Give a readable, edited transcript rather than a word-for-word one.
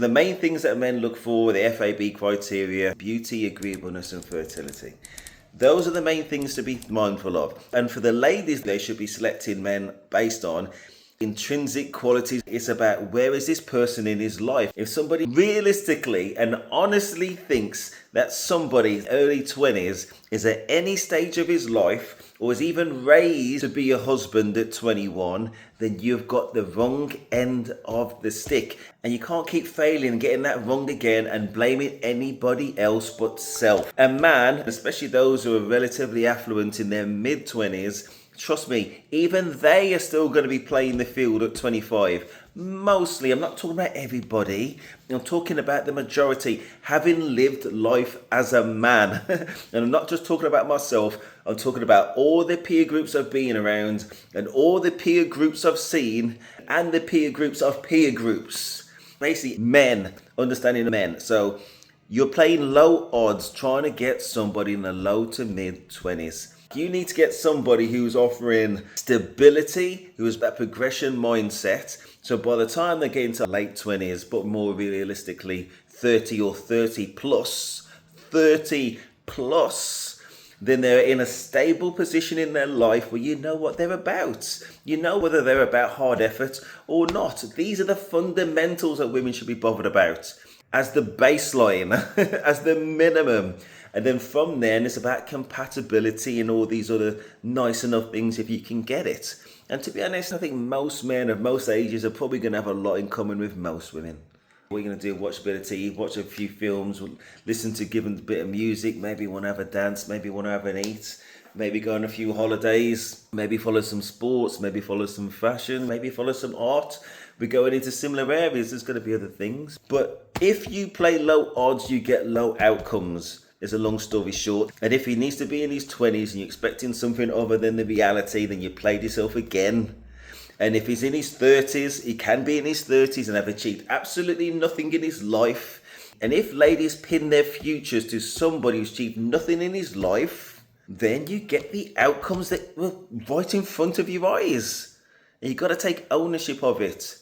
The main things that men look for, the FAB criteria: beauty, agreeableness, and fertility. Those are the main things to be mindful of. And for the ladies, they should be selecting men based on intrinsic qualities. It's about, where is this person in his life? If somebody realistically and honestly thinks that somebody early 20s is at any stage of his life, or is even raised to be a husband at 21, then you've got the wrong end of the stick. And you can't keep failing and getting that wrong again and blaming anybody else but self. A man, especially those who are relatively affluent in their mid-20s, trust me, even they are still going to be playing the field at 25. Mostly, I'm not talking about everybody. I'm talking about the majority, having lived life as a man. And I'm not just talking about myself. I'm talking about all the peer groups I've been around, and all the peer groups I've seen, and the peer groups of peer groups. Basically, men, understanding men. So you're playing low odds trying to get somebody in the low to mid 20s. You need to get somebody who's offering stability, who has that progression mindset. So by the time they get into late 20s, but more realistically 30 or 30 plus, then they're in a stable position in their life where you know what they're about. You know whether they're about hard effort or not. These are the fundamentals that women should be bothered about as the baseline, as the minimum. And then from there, it's about compatibility and all these other nice enough things if you can get it. And to be honest, I think most men of most ages are probably going to have a lot in common with most women. What are you going to do? Watch a bit of TV, watch a few films, listen to, give them a bit of music, maybe want to have a dance, maybe want to have an eat, maybe go on a few holidays, maybe follow some sports, maybe follow some fashion, maybe follow some art. We're going into similar areas, there's going to be other things. But if you play low odds, you get low outcomes. It's a long story short. And if he needs to be in his 20s and you're expecting something other than the reality, then you played yourself again. And if he's in his 30s, he can be in his 30s and have achieved absolutely nothing in his life. And if ladies pin their futures to somebody who's achieved nothing in his life, then you get the outcomes that were right in front of your eyes. And you've got to take ownership of it.